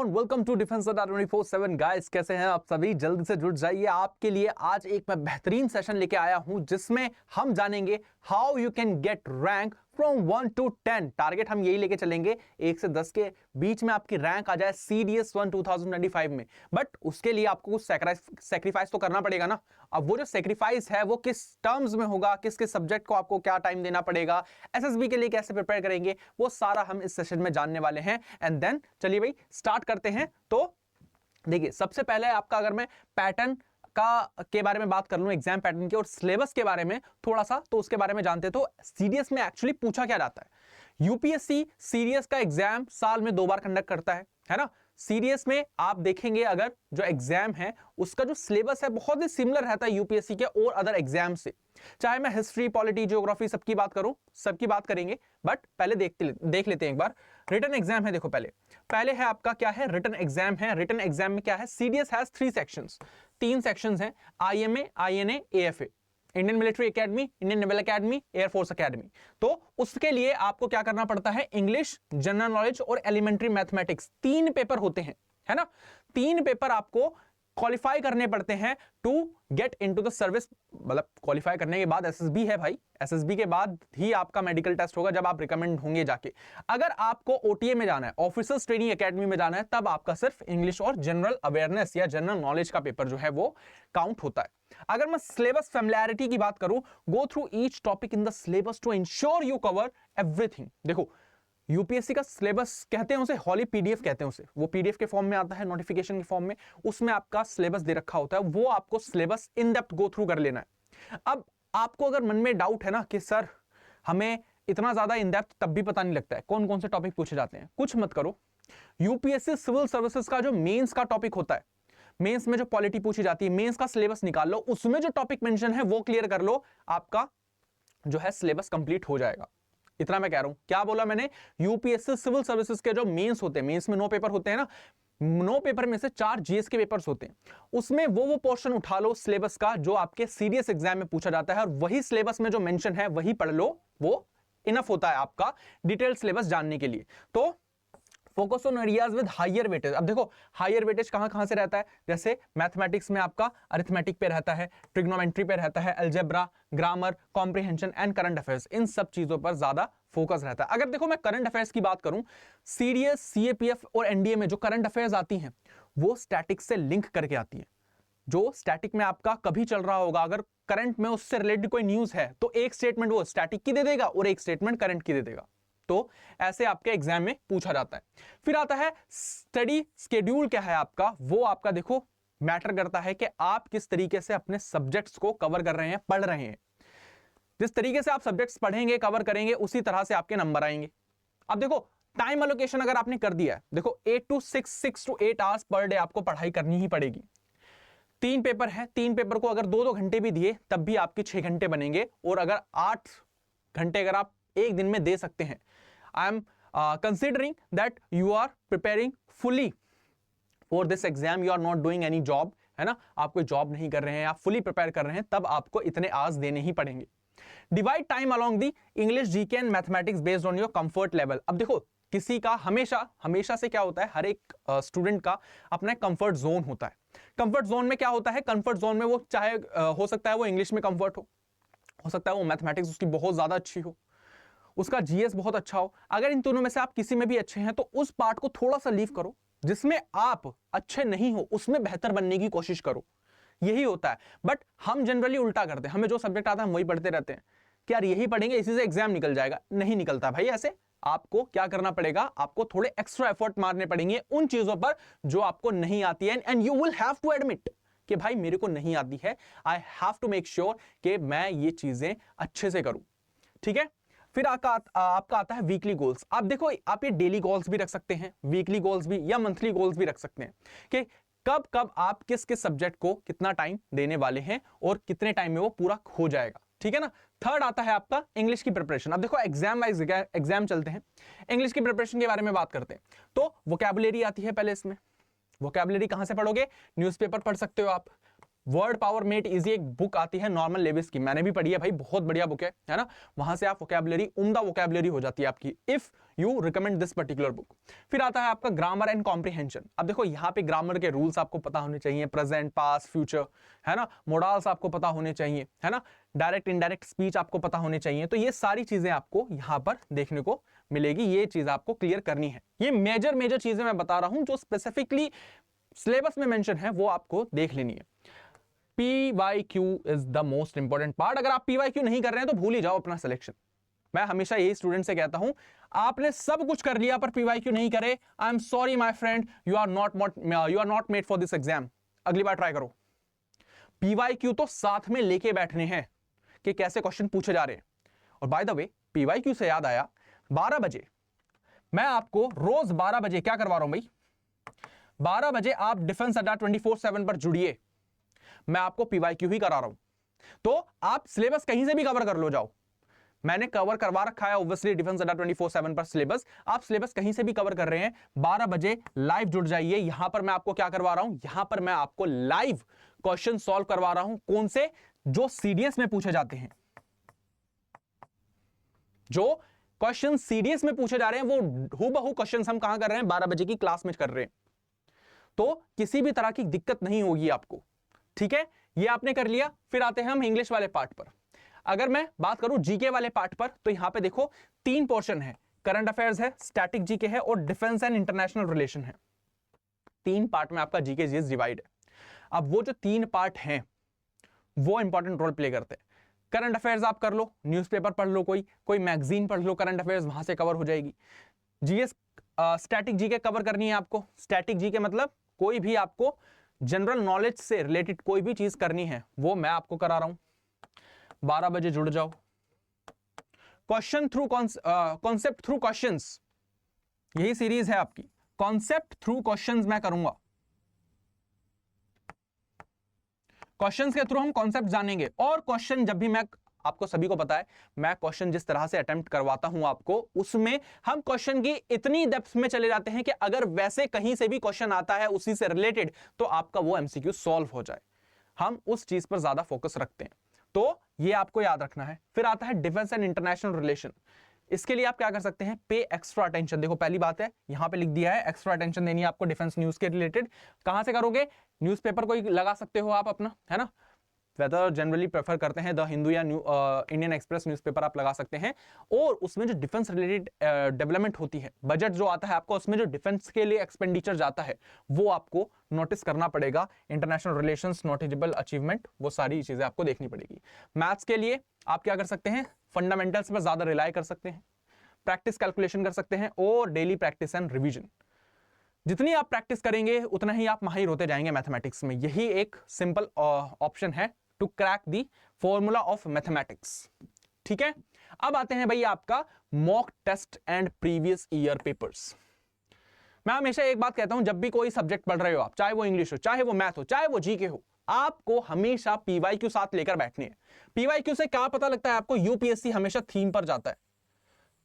Everyone, welcome to defence अड्डा 24/7 guys. कैसे हैं आप सभी? जल्दी से जुड़ जाइए। आपके लिए आज एक मैं बेहतरीन सेशन लेके आया हूं जिसमें हम जानेंगे how you can get rank from 1 to 10। Target हम यही लेके चलेंगे 1 से 10 के बीच में आपकी रैंक आ जाए CDS 1 2025 में। बट उसके लिए आपको कुछ सेक्रीफाइस तो करना पड़ेगा ना। अब वो जो सेक्रीफाइस है वो किस टर्म्स में होगा, किस किस सब्जेक्ट को आपको क्या टाइम देना पड़ेगा, SSB के लिए कैसे प्रिपेयर करेंगे, वो सारा हम इस सेशन में जानने वाले हैं। एंड देन चलिए भाई स्टार्ट करते हैं। तो देखिए, सबसे पहले आपका अगर मैं पैटर्न के बारे में बात कर लूं, एग्जाम पैटर्न के और सिलेबस के बारे में थोड़ा सा, तो उसके बारे में जानते हैं। तो सीडीएस में एक्चुअली पूछा क्या जाता है। यूपीएससी सीडीएस का एग्जाम साल में 2 बार कंडक्ट करता है ना। सीडीएस में आप देखेंगे अगर जो एग्जाम है उसका जो सिलेबस है बहुत ही सिमिलर रहता है यूपीएससी के और अदर एग्जाम से। चाहे मैं हिस्ट्री, पॉलिटी, ज्योग्राफी सबकी बात करूं, सबकी बात करेंगे, बट पहले देख लेते हैं एक बार। रिटन एग्जाम है, देखो पहले है आपका क्या है, रिटन एग्जाम है। रिटन एग्जाम में क्या है, सीडीएस हैज 3 सेक्शंस, 3 सेक्शंस हैं, IMA, INA, AFA, Indian military academy, Indian naval academy, air force academy. तो उसके लिए आपको क्या करना पड़ता है, इंग्लिश, जनरल नॉलेज और एलिमेंट्री मैथमेटिक्स, 3 पेपर होते हैं, है ना। 3 पेपर आपको क्वालिफाई करने पड़ते हैं to get into the service. मतलब क्वालिफाई करने के बाद एसएसबी है भाई, एसएसबी के बाद ही आपका मेडिकल टेस्ट होगा जब आप रिकमेंड होंगे जाके। अगर आपको ओटीए में जाना है, ऑफिसर्स ट्रेनिंग एकेडमी में जाना है, तब आपका सिर्फ इंग्लिश और जनरल अवेयरनेस या जनरल नॉलेज का पेपर जो है वो काउंट होता है। अगर मैं सिलेबस फैमिलियरिटी की बात करूं, go through each topic in the syllabus to ensure you cover everything. देखो, यूपीएससी का सिलेबस कहते हैं उसे, हॉली पीडीएफ कहते हैं उसे, वो पीडीएफ के फॉर्म में आता है, नोटिफिकेशन के फॉर्म में, उसमें आपका सिलेबस दे रखा होता है। वो आपको syllabus in depth go through कर लेना है। अब आपको अगर मन में डाउट है ना कि सर हमें इतना ज्यादा इन डेप्थ तब भी पता नहीं लगता है कौन कौन से टॉपिक पूछे जाते हैं, कुछ मत करो। यूपीएससी सिविल सर्विसेज का जो मेंस का टॉपिक होता है, मेंस में जो पॉलिटी पूछी जाती है, मेंस का सिलेबस निकाल लो, उसमें जो टॉपिक मेंशन है वो क्लियर कर लो, आपका जो है सिलेबस कंप्लीट हो जाएगा। इतना मैं कह रहा हूं। क्या बोला मैंने, यूपीएससी सिविल सर्विसेज के जो मेंस होते हैं, मेंस में 9 पेपर होते हैं ना, 9 पेपर में से 4 जीएस के पेपर्स होते हैं। उसमें वो पोर्शन उठा लो सिलेबस का जो आपके सीडीएस एग्जाम में पूछा जाता है, और वही सिलेबस में जो मेंशन है वही पढ़ लो, वो इनफ होता है आपका डिटेल सिलेबस जानने के लिए। तो focus on areas with higher weightage. अब देखो हायर वेटेज कहां कहां से रहता है, जैसे मैथमेटिक्स में आपका अरिथमेटिक पे रहता है, ट्रिग्नोमेट्री पे रहता है, algebra, grammar, comprehension and current affairs, इन सब चीजों पर ज्यादा फोकस रहता है। अगर देखो मैं करंट अफेयर्स की बात करूं, सीडीएस, सीएपीएफ और एनडीए में जो करंट अफेयर्स आती हैं वो स्टैटिक से लिंक करके आती है। जो स्टैटिक में आपका कभी चल रहा होगा, अगर करंट में उससे रिलेटेड कोई न्यूज है तो एक स्टेटमेंट वो स्टैटिक की दे देगा और एक स्टेटमेंट करंट की दे देगा। तो ऐसे आपके एग्जाम में पूछा जाता है। फिर आता है स्टडी शेड्यूल, क्या है आपका, वो आपका देखो मैटर करता है कि आप किस तरीके से अपने सब्जेक्ट्स को कवर कर रहे हैं, पढ़ रहे हैं। जिस तरीके से आप सब्जेक्ट्स पढ़ेंगे, कवर करेंगे, उसी तरह से आपके नंबर आएंगे। अब देखो टाइम एलोकेशन अगर आपने कर दिया है, देखो 8 to 6 आवर्स पर डे आपको पढ़ाई करनी ही पड़ेगी। 3 पेपर है, 3 पेपर को अगर 2-2 घंटे भी दिए तब भी आपके 6 घंटे बनेंगे। और अगर 8 घंटे अगर आप एक दिन में दे सकते हैं, I am considering that you are preparing fully for this exam, you are not doing any job, है ना, आप कोई जॉब नहीं कर रहे हैं, आप फुली प्रिपेयर कर रहे हैं, तब आपको इतने आवर्स देने ही पड़ेंगे। Divide time along the English, GK and mathematics based on your comfort level. अब देखो किसी का हमेशा से क्या होता है, हर एक स्टूडेंट का अपना कंफर्ट जोन होता है। कंफर्ट जोन में क्या होता है, कंफर्ट जोन में वो चाहे हो सकता है वो इंग्लिश में कंफर्ट हो सकता है वो मैथमेटिक्स उसकी बहुत ज्यादा अच्छी हो, उसका जीएस बहुत अच्छा हो। अगर इन दोनों में से आप किसी में भी अच्छे हैं तो उस पार्ट को थोड़ा सा लीव करो, जिसमें आप अच्छे नहीं हो उसमें बेहतर बनने की कोशिश करो, यही होता है। बट हम जनरली उल्टा करते हैं, हमें जो सब्जेक्ट आता है हम वही पढ़ते रहते हैं कि यार यही पढ़ेंगे, इसी से एग्जाम निकल जाएगा। नहीं निकलता भाई ऐसे। आपको क्या करना पड़ेगा, आपको थोड़े एक्स्ट्रा एफर्ट मारने पड़ेंगे उन चीजों पर जो आपको नहीं आती है, and you will have to admit कि भाई मेरे को नहीं आती है, I have to make sure कि मैं ये चीजें अच्छे से करूं, ठीक है। फिर आपका आता है वीकली गोल्स। आप देखो आप ये डेली गोल्स भी रख सकते हैं, वीकली गोल्स भी, या मंथली गोल्स भी रख सकते हैं कि कब कब आप किस किस सब्जेक्ट को कितना टाइम देने वाले हैं और कितने टाइम में वो पूरा हो जाएगा, ठीक है ना। थर्ड आता है आपका इंग्लिश की प्रिपरेशन। अब देखो एग्जाम वाइज एग्जाम चलते हैं, इंग्लिश की प्रिपरेशन के बारे में बात करते हैं। तो वोकैबुलरी आती है पहले, इसमें वोकैबुलरी कहां से पढ़ोगे, न्यूज़पेपर पढ़ सकते हो आप, वर्ड पावर मेड इजी एक बुक आती है नॉर्मन लेविस की, मैंने भी पढ़ी है भाई, बहुत बढ़िया बुक है ना। वहां से आप वोकैबुलरी, उम्दा वोकैबुलरी हो जाती है आपकी, if you recommend this particular book. फिर आता है आपका ग्रामर एंड कॉम्प्रिहेंशन। अब देखो यहाँ पे ग्रामर के रूल्स आपको पता होने चाहिए, प्रेजेंट, पास्ट, फ्यूचर, है ना, मोडाल्स आपको पता होने चाहिए, है ना, डायरेक्ट इनडायरेक्ट स्पीच आपको पता होने चाहिए। तो ये सारी चीजें आपको यहाँ पर देखने को मिलेगी, ये चीज आपको क्लियर करनी है। ये मेजर चीजें मैं बता रहा हूं जो स्पेसिफिकली सिलेबस में मेंशन है, वो आपको देख लेनी है। PYQ is the most important part. अगर आप PYQ नहीं कर रहे हैं तो भूल ही जाओ अपना सिलेक्शन। मैं हमेशा यही स्टूडेंट से कहता हूं, आपने सब कुछ कर लिया पर PYQ नहीं करे, I am sorry my friend, you are not made for this exam. अगली बार ट्राई करो। PYQ तो साथ में लेके बैठने हैं कि कैसे क्वेश्चन पूछे जा रहे हैं। और बाय द वे, PYQ से याद आया, 12 बजे मैं आपको रोज 12 बजे क्या करवा रहा हूं भाई, 12 बजे आप डिफेंस अड्डा 24/7 पर जुड़िए, मैं आपको PYQ ही करा रहा हूं। तो आप सिलेबस कहीं से भी कवर कर लो जाओ, मैंने कवर करवा रखा है ऑब्वियसली डिफेंस अड्डा 24/7 पर सिलेबस। आप सिलेबस कहीं से भी कवर कर रहे हैं, 12 बजे लाइव जुड़ जाइए। यहां पर मैं आपको क्या करवा रहा हूं, यहां पर मैं आपको लाइव क्वेश्चन सॉल्व करवा रहा हूं। कौन से? जो सीडीएस में पूछे जाते हैं, जो क्वेश्चन सीडीएस में पूछे जा रहे हैं, वो हूबहू क्वेश्चन हम कहां कर रहे हैं, 12 बजे की क्लास में कर रहे हैं। तो किसी भी तरह की दिक्कत नहीं होगी आपको, ठीक है। ये आपने कर लिया। फिर आते हैं हम इंग्लिश वाले पार्ट पर। अगर मैं बात करूं जीके वाले पार्ट पर, तो यहां पे देखो 3 पोर्शन है, करंट अफेयर्स है, स्टैटिक जीके है और डिफेंस एंड इंटरनेशनल रिलेशन है। 3 पार्ट में आपका जीके जीएस डिवाइड है। अब वो जो 3 पार्ट हैं वो इंपॉर्टेंट रोल प्ले करते हैं। करंट अफेयर्स आप कर लो, न्यूज़पेपर पढ़ लो, कोई मैगजीन पढ़ लो, करंट अफेयर्स वहां से कवर हो जाएगी। जीएस स्टैटिक जीके कवर करनी है आपको। स्टैटिक जीके मतलब कोई भी आपको जनरल नॉलेज से रिलेटेड कोई भी चीज करनी है, वो मैं आपको करा रहा हूं। 12 बजे जुड़ जाओ। Question through concept through questions, यही सीरीज है आपकी। कॉन्सेप्ट थ्रू क्वेश्चंस मैं करूंगा, क्वेश्चंस के थ्रू हम कॉन्सेप्ट जानेंगे। और क्वेश्चन जब भी मैं, आपको सभी को पता है, मैं क्वेश्चन जिस तरह से अटेम्प्ट करवाता हूं आपको, उसमें हम क्वेश्चन की इतनी डेप्थ में चले जाते हैं कि अगर वैसे कहीं से भी क्वेश्चन आता है उसी से रिलेटेड, तो आपका वो एमसीक्यू सॉल्व हो जाए। हम उस चीज पर ज्यादा फोकस रखते हैं, तो ये आपको याद रखना है। फिर आता है डिफेंस एंड इंटरनेशनल रिलेशन। इसके लिए आप क्या कर सकते हैं, पे एक्स्ट्रा अटेंशन। देखो पहली बात है, यहां पे लिख दिया है एक्स्ट्रा अटेंशन देनी है आपको डिफेंस न्यूज के रिलेटेड। कहां से करोगे, न्यूज़पेपर कोई लगा सकते हो आप अपना, है ना, वेदर जनरली प्रेफर करते हैं द हिंदू या इंडियन एक्सप्रेस न्यूज़पेपर आप लगा सकते हैं। और उसमें जो डिफेंस रिलेटेड डेवलपमेंट होती है, बजट जो आता है आपको, उसमें जो डिफेंस के लिए एक्सपेंडिचर जाता है, वो आपको नोटिस करना पड़ेगा। इंटरनेशनल रिलेशंस, नोटिजेबल अचीवमेंट, वो सारी चीजें आपको देखनी पड़ेगी। मैथ्स के लिए आप क्या कर सकते हैं, फंडामेंटल्स पर ज्यादा रिलाई कर सकते हैं, प्रैक्टिस कैलकुलेशन कर सकते हैं और डेली प्रैक्टिस एंड रिविजन। जितनी आप प्रैक्टिस करेंगे उतना ही आप माहिर होते जाएंगे मैथमेटिक्स में। यही एक सिंपल ऑप्शन है to crack the formula of mathematics, ठीक है। अब आते हैं भाई आपका mock test and previous year papers. मैं हमेशा एक बात कहता हूं, जब भी कोई सब्जेक्ट पढ़ रहे हो आप, चाहे वो इंग्लिश हो, चाहे वो मैथ हो, चाहे वो जीके हो, आपको हमेशा PYQ साथ लेकर बैठनी है। PYQ से क्या पता लगता है आपको, यूपीएससी हमेशा थीम पर जाता है।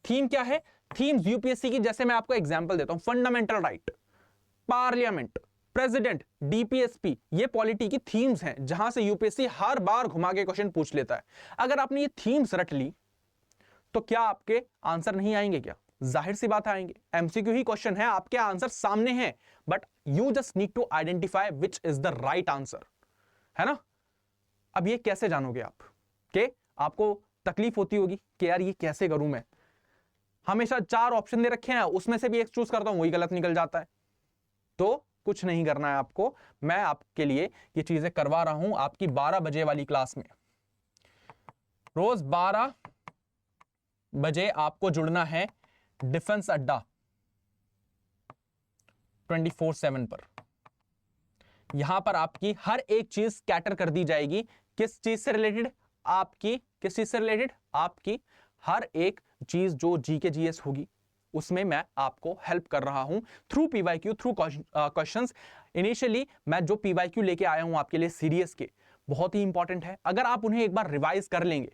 थीम क्या है, थीम यूपीएससी की, जैसे मैं आपको एग्जांपल देता हूं, fundamental right, parliament, president, DPSP, ये पॉलिटी की थीम्स हैं जहां से यूपीएससी हर बार घुमा के क्वेश्चन पूछ लेता है। अगर आपने ये थीम्स रट ली तो क्या आपके आंसर नहीं आएंगे क्या? जाहिर सी बात आएंगे। एमसीक्यू ही क्वेश्चन है, आपके आंसर सामने हैं, but you just need to identify which is the right answer, है ना। अब ये कैसे जानोगे आप, कि आपको तकलीफ होती होगी कि यार ये कैसे करूं मैं, हमेशा 4 ऑप्शन दे रखे हैं, उसमें से भी एक चूज करता हूं, वही गलत निकल जाता है। तो कुछ नहीं करना है आपको, मैं आपके लिए ये चीजें करवा रहा हूं आपकी 12 बजे वाली क्लास में। रोज 12 बजे आपको जुड़ना है डिफेंस अड्डा 24/7 पर। यहां पर आपकी हर एक चीज स्कैटर कर दी जाएगी। किस चीज से रिलेटेड, आपकी किस चीज से रिलेटेड, आपकी हर एक चीज जो जीके जीएस होगी उसमें मैं आपको हेल्प कर रहा हूं through PYQ, through questions. Initially मैं जो PYQ लेके आया हूं आपके लिए सीरीज के, बहुत ही इंपॉर्टेंट है। अगर आप उन्हें एक बार रिवाइज कर लेंगे,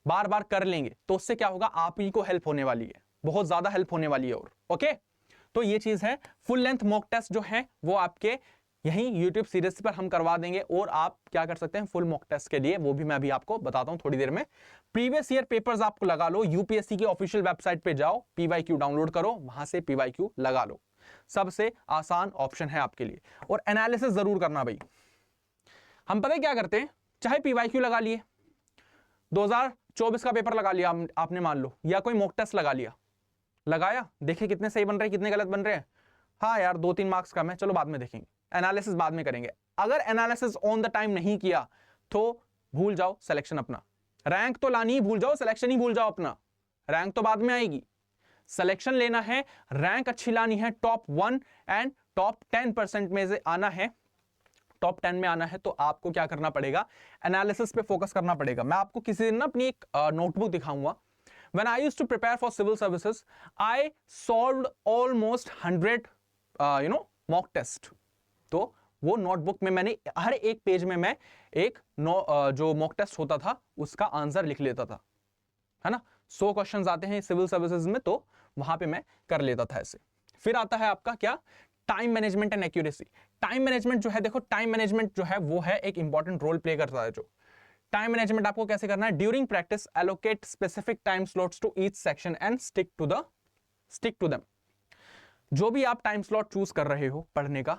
बार बार कर लेंगे, तो उससे क्या होगा, आप ही को हेल्प होने वाली है, बहुत ज्यादा हेल्प होने वाली है। और ओके, तो ये चीज है। फुल लेंथ मॉक टेस्ट जो है वो आपके यहीं YouTube सीरीज पर हम करवा देंगे। और आप क्या कर सकते हैं फुल मॉक टेस्ट के लिए, वो भी मैं अभी आपको बताता हूं थोड़ी देर में। प्रीवियस ईयर पेपर्स आपको लगा लो, यूपीएससी की ऑफिशियल वेबसाइट पे जाओ, पीवाईक्यू डाउनलोड करो, वहां से पीवाईक्यू लगा लो। सबसे आसान ऑप्शन है आपके लिए। और एनालिसिस जरूर करना भाई। हम पता है क्या करते हैं, चाहे पीवाईक्यू लगा लिए, 2024 का पेपर लगा लिया आपने मान लो, या कोई मॉक टेस्ट लगा लिया, लगाया, देखे कितने सही बन रहे हैं कितने गलत बन रहे हैं, हाँ यार 2-3 मार्क्स कम है, चलो बाद में देखेंगे, एनालिसिस बाद में करेंगे। अगर एनालिसिस ऑन द टाइम नहीं किया तो भूल जाओ सिलेक्शन अपना। रैंक तो लानी ही भूल जाओ, सिलेक्शन ही भूल जाओ अपना। रैंक तो बाद में आएगी, सिलेक्शन लेना है, रैंक अच्छी लानी है, टॉप 1 एंड टॉप 10% में से आना है, टॉप 10 में आना है, तो आपको क्या करना पड़ेगा, एनालिसिस पे फोकस करना पड़ेगा। मैं आपको किसी दिन ना अपनी एक नोटबुक दिखाऊंगा। When I used to prepare for civil services, I solved almost 100 mock test. तो वो नोटबुक में मैंने हर एक पेज में मैं एक जो मॉक टेस्ट होता था उसका आंसर लिख लेता था, है ना। 100 क्वेश्चंस आते हैं सिविल सर्विसेज में, तो वहां पे मैं कर लेता था ऐसे। फिर आता है आपका क्या, time management and accuracy. Time management जो है, देखो टाइम मैनेजमेंट जो है वो है एक इंपॉर्टेंट रोल प्ले करता है। जो टाइम मैनेजमेंट आपको कैसे करना है, during practice allocate specific time slots to each section and stick to them. जो भी आप टाइम स्लॉट चूज कर रहे हो पढ़ने का,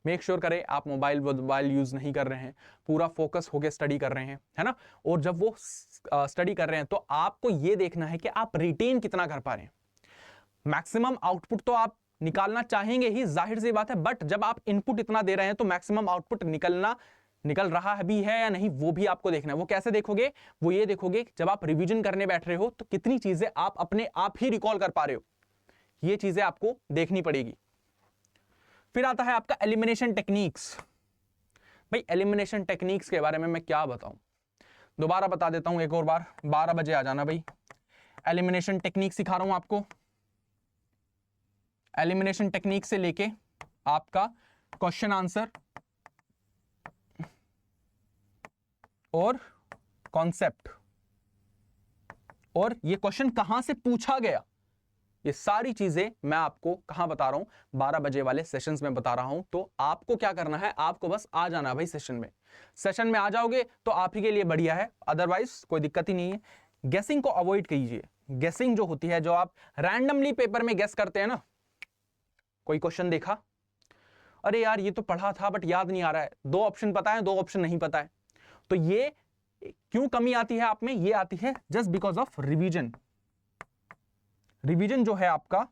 मेक श्योर करें आप मोबाइल यूज नहीं कर रहे हैं, पूरा फोकस होकर स्टडी कर रहे हैं, है ना। और जब वो स्टडी कर रहे हैं तो आपको ये देखना है कि आप रिटेन कितना कर पा रहे हैं। मैक्सिमम आउटपुट तो आप निकालना चाहेंगे ही, जाहिर सी बात है, बट जब आप इनपुट इतना दे रहे हैं तो मैक्सिमम आउटपुट निकल रहा है भी है या नहीं, वो भी आपको देखना है। वो कैसे देखोगे, वो ये देखोगे जब आप रिवीजन करने बैठ रहे हो तो कितनी चीजें आप अपने आप ही रिकॉल कर पा रहे हो, ये चीजें आपको देखनी पड़ेगी। फिर आता है आपका एलिमिनेशन टेक्निक्स। भाई एलिमिनेशन टेक्निक्स के बारे में मैं क्या बताऊं, दोबारा बता देता हूं एक और बार, 12 बजे आ जाना भाई। एलिमिनेशन टेक्निक सिखा रहा हूं आपको। एलिमिनेशन टेक्निक से लेके आपका क्वेश्चन आंसर और कॉन्सेप्ट, और ये क्वेश्चन कहां से पूछा गया, ये सारी चीजें मैं आपको कहां बता रहा हूं, 12 बजे वाले सेशंस में बता रहा हूं। तो आपको क्या करना है, आपको बस आ जाना भाई सेशन में। सेशन में आ जाओगे तो आप ही के लिए बढ़िया है, अदरवाइज कोई दिक्कत ही नहीं है। गेसिंग को अवॉइड कीजिए। गेसिंग जो होती है, जो आप रैंडमली पेपर में गेस करते हैं ना, कोई क्वेश्चन देखा, अरे यार ये तो पढ़ा था बट याद नहीं आ रहा है, 2 ऑप्शन पता है 2 ऑप्शन नहीं पता है, तो ये क्यों कमी आती है आप में, ये आती है just because of revision. Revision जो है आपका,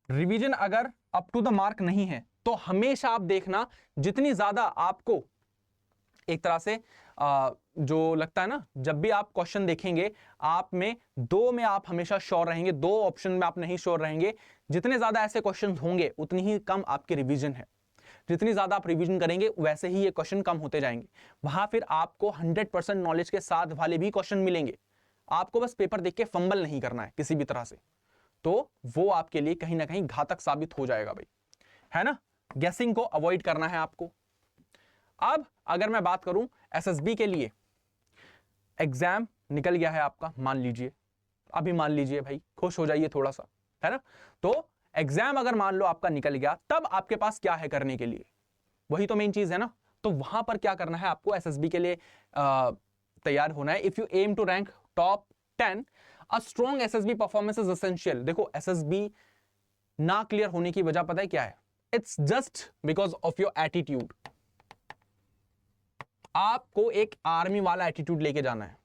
रिवीजन अगर अप टू द मार्क नहीं है तो हमेशा आप देखना, जितनी ज्यादा आपको एक तरह से जो लगता है ना, जब भी आप क्वेश्चन देखेंगे आप में 2 में आप हमेशा श्योर रहेंगे, 2 ऑप्शन में आप नहीं श्योर रहेंगे। जितने ज्यादा ऐसे क्वेश्चन होंगे उतनी ही कम आपकी रिवीजन है। जितनी ज्यादा आप रिवीजन करेंगे वैसे ही ये क्वेश्चन कम होते जाएंगे। वहां फिर आपको 100% नॉलेज के साथ वाले भी क्वेश्चन मिलेंगे। आपको बस पेपर देख के फंबल नहीं करना है किसी भी तरह से, तो वो आपके लिए कहीं ना कहीं घातक साबित हो जाएगा भाई, है ना। गेसिंग को अवॉइड करना है आपको। अब अगर मैं बात करूं एसएसबी के लिए, एग्जाम निकल गया है आपका, मान लीजिए, अभी मान लीजिए भाई, खुश हो जाइए थोड़ा सा, है ना। तो एग्जाम अगर मान लो आपका निकल गया, तब आपके पास क्या है करने के लिए, वही तो मेन चीज है ना। तो वहां पर क्या करना है आपको, एसएसबी के लिए तैयार होना है। If you aim to rank top 10, a strong SSB performance is essential. देखो एसएसबी ना क्लियर होने की वजह पता है क्या है, it's just because of your attitude. आपको एक आर्मी वाला एटीट्यूड लेके जाना है।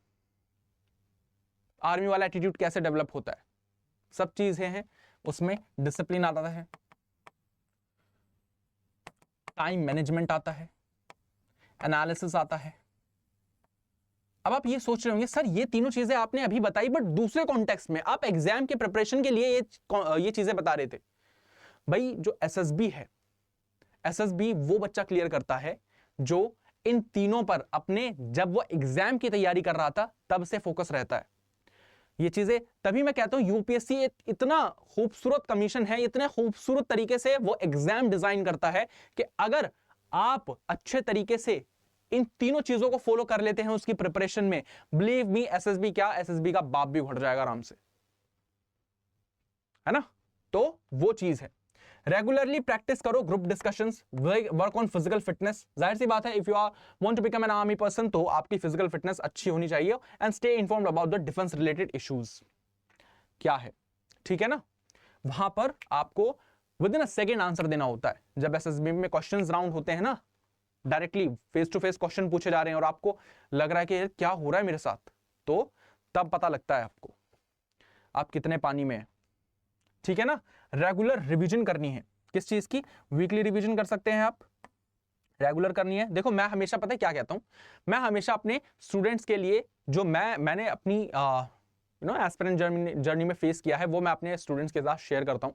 आर्मी वाला एटीट्यूड कैसे डेवलप होता है, सब चीजें हैं उसमें, डिसिप्लिन आता है, टाइम मैनेजमेंट आता है, एनालिसिस आता है। अब आप ये सोच रहे होंगे सर ये तीनों चीजें आपने अभी बताई, बट दूसरे कॉन्टेक्स्ट में आप एग्जाम के प्रिपरेशन के लिए ये चीजें बता रहे थे। भाई जो एसएसबी है, एसएसबी वो बच्चा क्लियर करता है जो इन तीनों पर अपने, जब वो एग्जाम की तैयारी कर रहा था तब से फोकस रहता है। ये चीजें तभी मैं कहता हूं यूपीएससी इतना खूबसूरत कमीशन है, इतने खूबसूरत तरीके से वो एग्जाम डिजाइन करता है कि अगर आप अच्छे तरीके से इन तीनों चीजों को फॉलो कर लेते हैं उसकी प्रिपरेशन में, बिलीव मी एसएसबी क्या, एसएसबी का बाप भी उठ जाएगा आराम से, है ना। तो वो चीज है। रेगुलरली प्रैक्टिस करो group discussions, work on physical fitness. जाहिर सी बात है, if you are want to become an army person तो आपकी फिजिकल फिटनेस अच्छी होनी चाहिए। And stay informed about the defence related issues क्या है, ठीक है ना। वहां पर आपको within a second answer देना होता है। जब एसएसबी में क्वेश्चंस राउंड होते हैं ना, directly face to face question पूछे जा रहे हैं और आपको लग रहा है कि क्या हो रहा है मेरे साथ, तो तब पता लगता है आपको आप कितने पानी में हैं, ठीक है ना। रेगुलर रिवीजन करनी है, किस चीज की, वीकली रिवीजन कर सकते हैं आप, रेगुलर करनी है। देखो मैं हमेशा पता है क्या कहता हूं, मैं हमेशा अपने स्टूडेंट्स के लिए जो मैंने अपनी एस्पिरेंट जर्नी में फेस किया है वो मैं अपने स्टूडेंट्स के साथ शेयर करता हूं।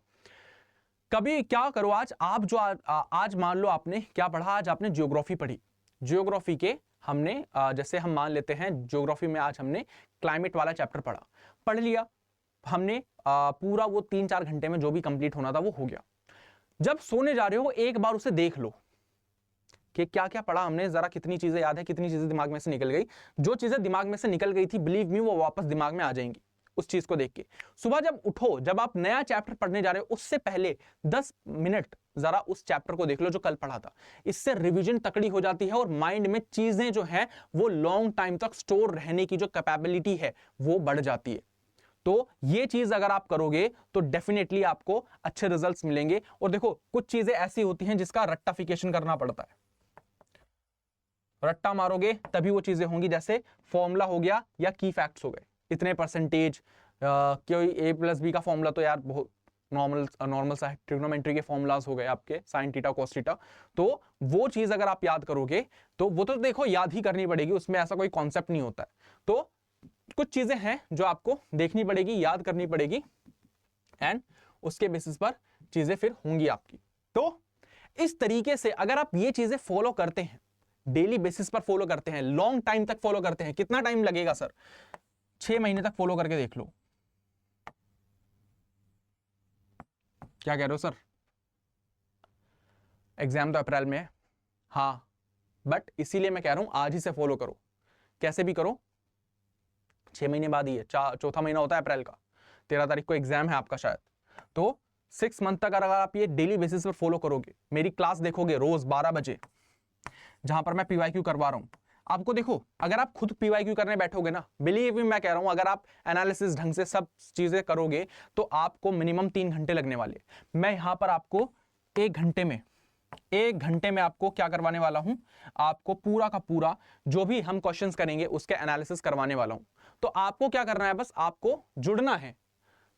कभी क्या करो, आज आप जो आज मान लो आपने क्या पढ़ा, आज आपने ज्योग्राफी पढ़ी, ज्योग्राफी के हमने जैसे हम मान लेते हैं ज्योग्राफी में आज हमने क्लाइमेट वाला चैप्टर पढ़ लिया हमने, पूरा वो 3-4 घंटे में जो भी कंप्लीट होना था वो हो गया। जब सोने जा रहे हो एक बार उसे देख लो कि क्या क्या पढ़ा हमने, जरा कितनी चीजें याद है, कितनी चीजें दिमाग में से निकल गई। जो चीजें दिमाग में से निकल गई थी बिलीव मी वो वापस दिमाग में आ जाएंगी उस चीज को देख के। सुबह जब उठो, जब आप नया चैप्टर पढ़ने जा रहे हो उससे पहले 10 मिनट जरा उस चैप्टर को देख लो जो कल पढ़ा था। इससे रिवीजन तकड़ी हो जाती है और माइंड में चीजें जो है वो लॉन्ग टाइम तक स्टोर रहने की जो कैपेबिलिटी है वो बढ़ जाती है। तो ये चीज अगर आप करोगे तो डेफिनेटली आपको अच्छे रिजल्ट्स मिलेंगे। और देखो कुछ चीजें ऐसी होती हैं जिसका रट्टाफिकेशन करना पड़ता है, रट्टा मारोगे तभी वो चीजें होंगी, जैसे फॉर्मूला हो गया या की फैक्ट्स हो गए, इतने परसेंटेज, कोई a+b का फॉर्मूला तो यार बहुत नॉर्मल सा है, ट्रिग्नोमेट्री के फॉर्मूलाज हो गए आपके साइन थीटा कॉस थीटा, तो वो चीज अगर आप याद करोगे तो वो तो देखो याद ही करनी पड़ेगी, उसमें ऐसा कोई कॉन्सेप्ट नहीं होता है। तो कुछ चीजें हैं जो आपको देखनी पड़ेगी, याद करनी पड़ेगी, एंड उसके बेसिस पर चीजें फिर होंगी आपकी। तो इस तरीके से अगर आप ये चीजें फॉलो करते हैं, डेली बेसिस पर फॉलो करते हैं, लॉन्ग टाइम तक फॉलो करते हैं, कितना टाइम लगेगा सर, 6 महीने तक फॉलो करके देख लो। क्या कह रहे हो सर, एग्जाम तो अप्रैल में है, हाँ, बट इसीलिए मैं कह रहा हूं आज ही से फॉलो करो, कैसे भी करो, 6 महीने बाद ही है, चौथा महीना होता है अप्रैल का, 13 तारीख को एग्जाम है आपका शायद। तो 6 मंथ तक अगर आप ये डेली बेसिस पर फॉलो करोगे, मेरी क्लास देखोगे रोज 12 बजे जहां पर मैं पीवाईक्यू करवा रहा हूं, आपको देखो अगर आप खुद पीवाईक्यू करने बैठोगे ना, बिलीव मी मैं कह रहा हूं, अगर आप एनालिसिस ढंग से सब चीजें करोगे तो आपको मिनिमम 3 घंटे लगने वाले। मैं यहां पर आपको 1 घंटे में आपको क्या करवाने वाला हूं, आपको पूरा का पूरा जो भी हम क्वेश्चंस करेंगे उसके एनालिसिस करवाने वाला हूं। तो आपको क्या करना है, बस आपको जुड़ना है,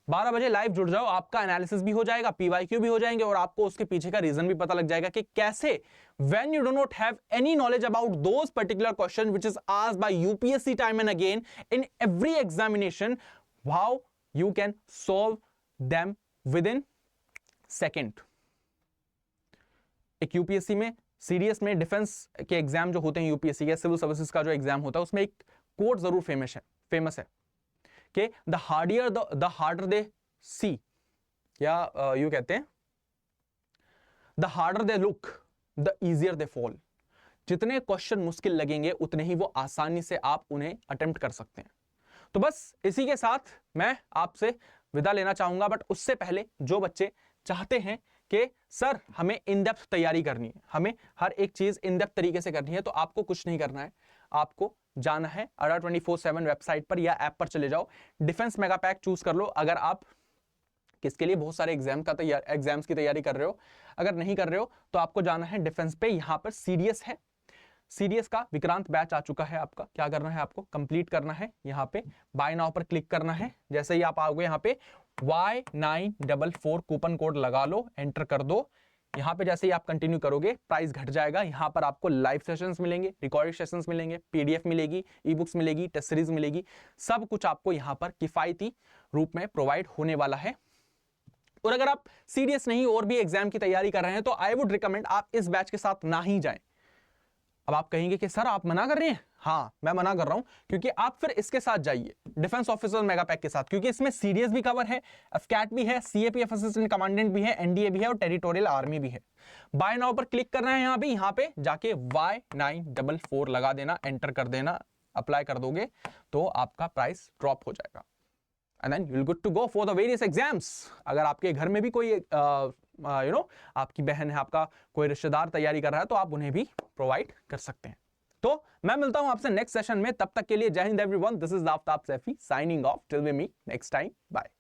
12 बजे लाइव जुड़ जाओ, आपका एनालिसिस भी हो जाएगा, पीवाईक्यू भी हो जाएंगे और आपको उसके पीछे का रीजन भी पता लग जाएगा कि कैसे when you do not have any knowledge about those particular question which is asked by UPSC time and again in every examination, how you can solve them with in second. एक UPSC में CDS में defence के exam जो होते हैं, UPSC के civil services का जो एग्जाम होता है उसमें एक कोट जरूर फेमस है कि द हार्डर दे सी, या यू कहते हैं the harder they look the easier they fall. जितने क्वेश्चन मुश्किल लगेंगे उतने ही वो आसानी से आप उन्हें अटेम्प्ट कर सकते हैं। तो बस इसी के साथ मैं आपसे विदा लेना चाहूंगा, बट उससे पहले जो बच्चे चाहते हैं कि सर हमें इन डेप्थ तैयारी करनी है, हमें हर एक चीज इन डेप्थ तरीके से करनी है, तो आपको कुछ नहीं करना है, आपको जाना है अड्डा 24/7 वेबसाइट पर या ऐप पर चले जाओ, डिफेंस मेगा पैक चूज कर लो। अगर आप किसके लिए बहुत सारे एग्जाम्स की तैयारी कर रहे हो, अगर नहीं कर रहे हो तो आपको जाना है डिफेंस पे, यहां पर सीडीएस है, सीडीएस का विक्रांत बैच आ चुका है आपका। क्या करना है, आपको कंप्लीट करना है, यहाँ पे बाय नाउ पर क्लिक करना है। जैसे ही आप आओगे यहाँ पे Y944 कूपन कोड लगा लो, एंटर कर दो। यहाँ पे जैसे ही आप कंटिन्यू करोगे प्राइस घट जाएगा। यहाँ पर आपको लाइव सेशंस मिलेंगे, रिकॉर्डेड सेशंस मिलेंगे, पीडीएफ मिलेगी, ई बुक्स मिलेगी, टेस्ट सीरीज मिलेगी, सब कुछ आपको यहाँ पर किफायती रूप में प्रोवाइड होने वाला है। और अगर आप सीरियस नहीं और भी एग्जाम की तैयारी कर रहे हैं तो आई वुड रिकमेंड आप इस बैच के साथ ना ही जाएं। अब आप कहेंगे कि सर आप मना कर रहे हैं, हाँ मैं मना कर रहा हूं, क्योंकि आप फिर इसके साथ जाइए डिफेंस ऑफिसर मेगा पैक के साथ, क्योंकि इसमें सीडीएस भी कवर है, एफकैट भी है, सीएपीएफ असिस्टेंट कमांडेंट भी है, एनडीए भी है और टेरिटोरियल आर्मी भी है। बाय नाउ पर क्लिक करना है, यहाँ पे जाके Y944 लगा देना, एंटर कर देना, अप्लाई कर दोगे तो आपका प्राइस ड्रॉप हो जाएगा, and then you will good to go for the various exams. अगर आपके घर में भी कोई आपकी बहन है, आपका कोई रिश्तेदार तैयारी कर रहा है, तो आप उन्हें भी प्रोवाइड कर सकते हैं। तो मैं मिलता हूं आपसे नेक्स्ट सेशन में, तब तक के लिए Jai Hind everyone, this is Aftab Saifi signing off, till we meet next time, bye.